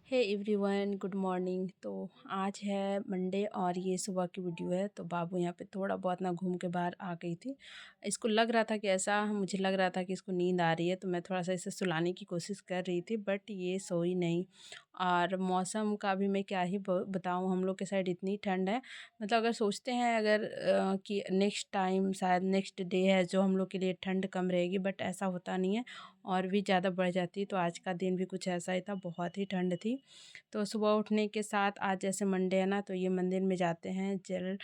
Hey everyone, good morning. तो आज है मंडे और ये सुबह की वीडियो है। तो बाबू यहाँ पे थोड़ा बहुत ना घूम के बाहर आ गई थी। इसको लग रहा था कि ऐसा मुझे लग रहा था कि इसको नींद आ रही है, तो मैं थोड़ा सा इसे सुलाने की कोशिश कर रही थी, बट ये सोई नहीं। और मौसम का भी मैं क्या ही बताऊँ, हम लोग के साइड इतनी ठंड है। मतलब अगर सोचते हैं अगर कि नेक्स्ट टाइम शायद नेक्स्ट डे है जो हम लोग के लिए ठंड कम रहेगी, बट ऐसा होता नहीं है और भी ज़्यादा बढ़ जाती है। तो आज का दिन भी कुछ ऐसा ही था, बहुत ही ठंड थी। तो सुबह उठने के साथ आज जैसे मंडे है ना, तो ये मंदिर में जाते हैं जल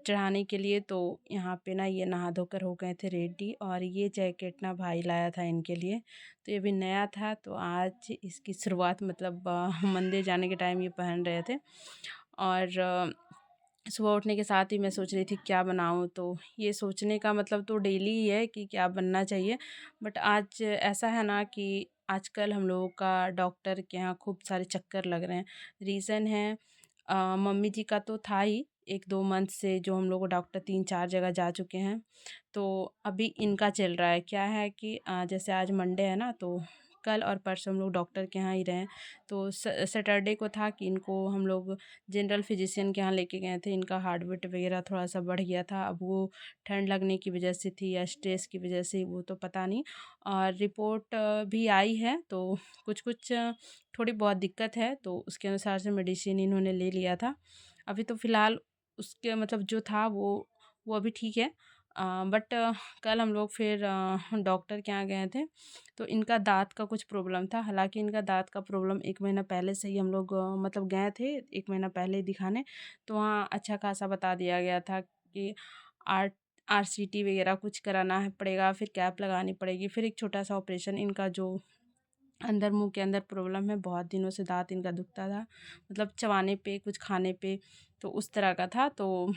चढ़ाने के लिए। तो यहाँ पे ना ये नहा धोकर हो गए थे रेडी, और ये जैकेट ना भाई लाया था इनके लिए। तो ये भी नया था, तो आज इसकी शुरुआत मतलब मंदिर जाने के टाइम ये पहन रहे थे। और सुबह उठने के साथ ही मैं सोच रही थी क्या बनाऊँ। तो ये सोचने का मतलब तो डेली ही है कि क्या बनना चाहिए। बट आज ऐसा है ना कि आजकल हम लोगों का डॉक्टर के यहाँ खूब सारे चक्कर लग रहे हैं। रीज़न है मम्मी जी का तो था ही 1-2 मंथ से, जो हम लोग को डॉक्टर 3-4 जगह जा चुके हैं। तो अभी इनका चल रहा है। क्या है कि जैसे आज मंडे है ना, तो कल और परसों हम लोग डॉक्टर के यहाँ ही रहे। तो सैटरडे को था कि इनको हम लोग जनरल फिजिशियन के यहाँ लेके गए थे। इनका हार्ट बीट वगैरह थोड़ा-सा बढ़ गया था। अब वो ठंड लगने की वजह से थी या स्ट्रेस की वजह से, वो तो पता नहीं। और रिपोर्ट भी आई है, तो कुछ-कुछ थोड़ी बहुत दिक्कत है, तो उसके अनुसार से मेडिसिन इन्होंने ले लिया था। अभी तो फ़िलहाल उसके मतलब जो था वो अभी ठीक है। बट कल हम लोग फिर डॉक्टर के यहाँ गए थे। तो इनका दाँत का कुछ प्रॉब्लम था। हालाँकि इनका दाँत का प्रॉब्लम 1 महीना पहले से ही हम लोग मतलब गए थे 1 महीना पहले ही दिखाने। तो वहाँ अच्छा खासा बता दिया गया था कि आर आरसीटी वगैरह कुछ कराना है पड़ेगा, फिर कैप लगानी पड़ेगी, फिर एक छोटा-सा ऑपरेशन। इनका जो अंदर मुँह के अंदर प्रॉब्लम है, बहुत दिनों से दाँत इनका दुखता था, मतलब चबाने पे, कुछ खाने पे, तो उस तरह का था। तो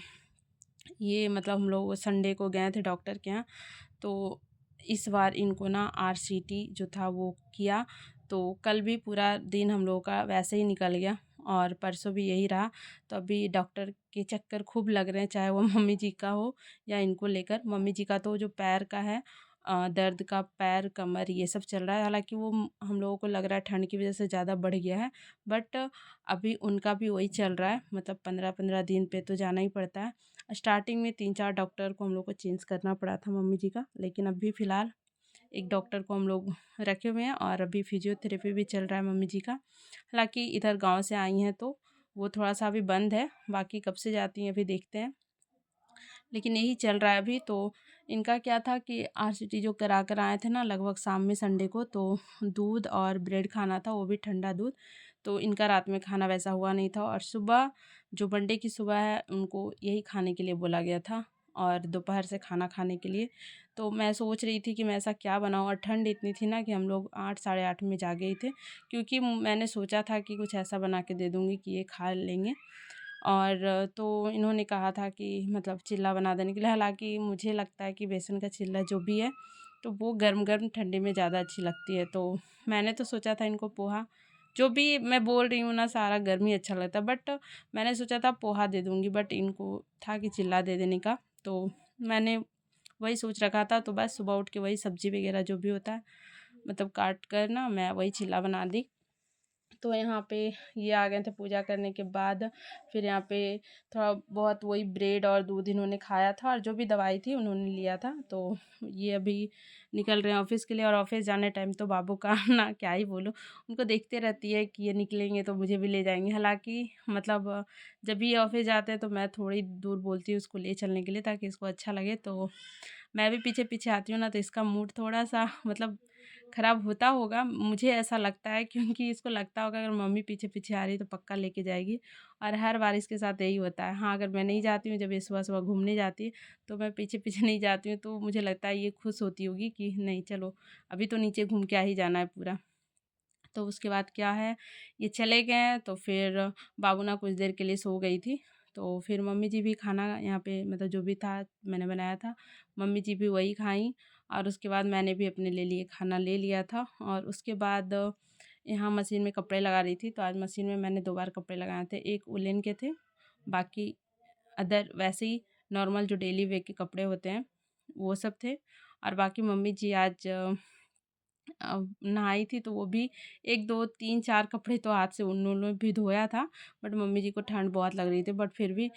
ये मतलब हम लोग संडे को गए थे डॉक्टर के यहाँ। तो इस बार इनको ना आरसीटी जो था वो किया। तो कल भी पूरा दिन हम लोगों का वैसे ही निकल गया और परसों भी यही रहा। तो अभी डॉक्टर के चक्कर खूब लग रहे हैं, चाहे वो मम्मी जी का हो या इनको लेकर। मम्मी जी का तो जो पैर का है दर्द का, पैर कमर ये सब चल रहा है। हालांकि वो हम लोगों को लग रहा है ठंड की वजह से ज़्यादा बढ़ गया है, बट अभी उनका भी वही चल रहा है। मतलब 15-15 दिन पे तो जाना ही पड़ता है। स्टार्टिंग में 3-4 डॉक्टर को हम लोग को चेंज करना पड़ा था मम्मी जी का, लेकिन अभी फ़िलहाल एक डॉक्टर को हम लोग रखे हुए हैं, और अभी फिजियोथेरेपी भी चल रहा है मम्मी जी का। हालांकि इधर गांव से आई हैं तो वो थोड़ा सा अभी बंद है, बाकी कब से जाती हैं अभी देखते हैं। लेकिन यही चल रहा है अभी। तो इनका क्या था कि आरसीटी जो करा कर आए थे ना लगभग शाम में संडे को, तो दूध और ब्रेड खाना था, वो भी ठंडा दूध। तो इनका रात में खाना वैसा हुआ नहीं था, और सुबह जो मंडे की सुबह है उनको यही खाने के लिए बोला गया था, और दोपहर से खाना खाने के लिए। तो मैं सोच रही थी कि मैं ऐसा क्या बनाऊँ, और ठंड इतनी थी ना कि हम लोग 8 साढ़े 8 में जागे ही थे, क्योंकि मैंने सोचा था कि कुछ ऐसा बना के दे दूँगी कि ये खा लेंगे। और तो इन्होंने कहा था कि मतलब चिल्ला बना देने के लिए। हालांकि मुझे लगता है कि बेसन का चिल्ला जो भी है, तो वो गर्म गर्म ठंडी में ज़्यादा अच्छी लगती है। तो मैंने तो सोचा था इनको पोहा, जो भी मैं बोल रही हूँ ना सारा गर्म ही अच्छा लगता है, बट मैंने सोचा था पोहा दे दूँगी, बट इनको था कि चिल्ला दे देने का। तो मैंने वही सोच रखा था। तो बस सुबह उठ के वही सब्ज़ी वगैरह जो भी होता है मतलब काट कर ना मैं वही चिल्ला बना दी। तो यहाँ पे ये आ गए थे पूजा करने के बाद। फिर यहाँ पे थोड़ा बहुत वही ब्रेड और दूध इन्होंने खाया था, और जो भी दवाई थी उन्होंने लिया था। तो ये अभी निकल रहे हैं ऑफिस के लिए। और ऑफिस जाने टाइम तो बाबू का ना क्या ही बोलूँ, उनको देखते रहती है कि ये निकलेंगे तो मुझे भी ले जाएंगे। हालांकि मतलब जब भी ये ऑफिस जाते हैं तो मैं थोड़ी दूर बोलती हूँ उसको ले चलने के लिए, ताकि इसको अच्छा लगे। तो मैं भी पीछे पीछे आती हूँ ना, तो इसका मूड थोड़ा सा मतलब ख़राब होता होगा, मुझे ऐसा लगता है, क्योंकि इसको लगता होगा अगर मम्मी पीछे पीछे आ रही है तो पक्का लेके जाएगी। और हर बार इसके साथ यही होता है। हाँ, अगर मैं नहीं जाती हूँ, जब ये सुबह सुबह घूमने जाती है तो मैं पीछे पीछे नहीं जाती हूँ, तो मुझे लगता है ये खुश होती होगी कि नहीं चलो अभी तो नीचे घूम के आ ही जाना है पूरा। तो उसके बाद क्या है, ये चले गए। तो फिर बाबू ना कुछ देर के लिए सो गई थी। तो फिर मम्मी जी भी खाना यहाँ पे मतलब जो भी था मैंने बनाया था, मम्मी जी भी वही खाई। और उसके बाद मैंने भी अपने लिए खाना ले लिया था। और उसके बाद यहाँ मशीन में कपड़े लगा रही थी। तो आज मशीन में मैंने 2 बार कपड़े लगाए थे, एक वुलन के थे, बाकी अदर वैसे ही नॉर्मल जो डेली वेयर के कपड़े होते हैं वो सब थे। और बाकी मम्मी जी आज नहाई थी तो वो भी 1, 2, 3, 4 कपड़े तो हाथ से उन्होंने भी धोया था। बट मम्मी जी को ठंड बहुत लग रही थी, बट फिर भी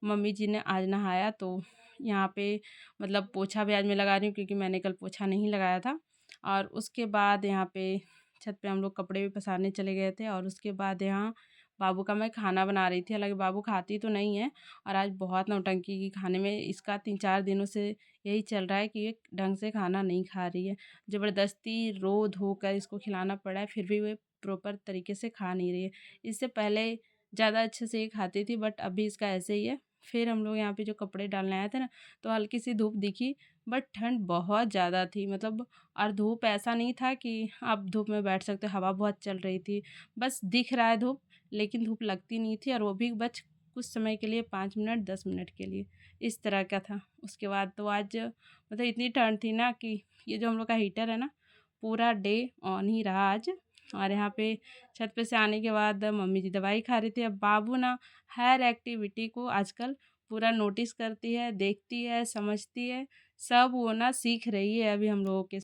मम्मी जी ने आज नहाया। तो यहाँ पे मतलब पोछा भी आज मैं लगा रही हूँ क्योंकि मैंने कल पोछा नहीं लगाया था। और उसके बाद यहाँ पे छत पे हम लोग कपड़े भी पसारने चले गए थे, और उसके बाद यहाँ बाबू का मैं खाना बना रही थी। हालाँकि बाबू खाती तो नहीं है, और आज बहुत नौटंकी की खाने में। इसका 3-4 दिनों से यही चल रहा है कि ये ढंग से खाना नहीं खा रही है। ज़बरदस्ती रो धो कर इसको खिलाना पड़ा है, फिर भी वो प्रॉपर तरीके से खा नहीं रही है। इससे पहले ज़्यादा अच्छे से ये खाती थी, बट अभी इसका ऐसे ही है। फिर हम लोग यहाँ पे जो कपड़े डालने आए थे ना, तो हल्की सी धूप दिखी, बट ठंड बहुत ज़्यादा थी मतलब। और धूप ऐसा नहीं था कि आप धूप में बैठ सकते हो, हवा बहुत चल रही थी। बस दिख रहा है धूप, लेकिन धूप लगती नहीं थी, और वो भी बस कुछ समय के लिए, 5 मिनट 10 मिनट के लिए, इस तरह का था। उसके बाद तो आज मतलब इतनी ठंड थी ना कि ये जो हम लोग का हीटर है ना, पूरा डे ऑन ही रहा आज। और यहाँ पे छत पे से आने के बाद मम्मी जी दवाई खा रही थी। अब बाबू ना हर एक्टिविटी को आजकल पूरा नोटिस करती है, देखती है, समझती है, सब वो ना सीख रही है अभी हम लोगों के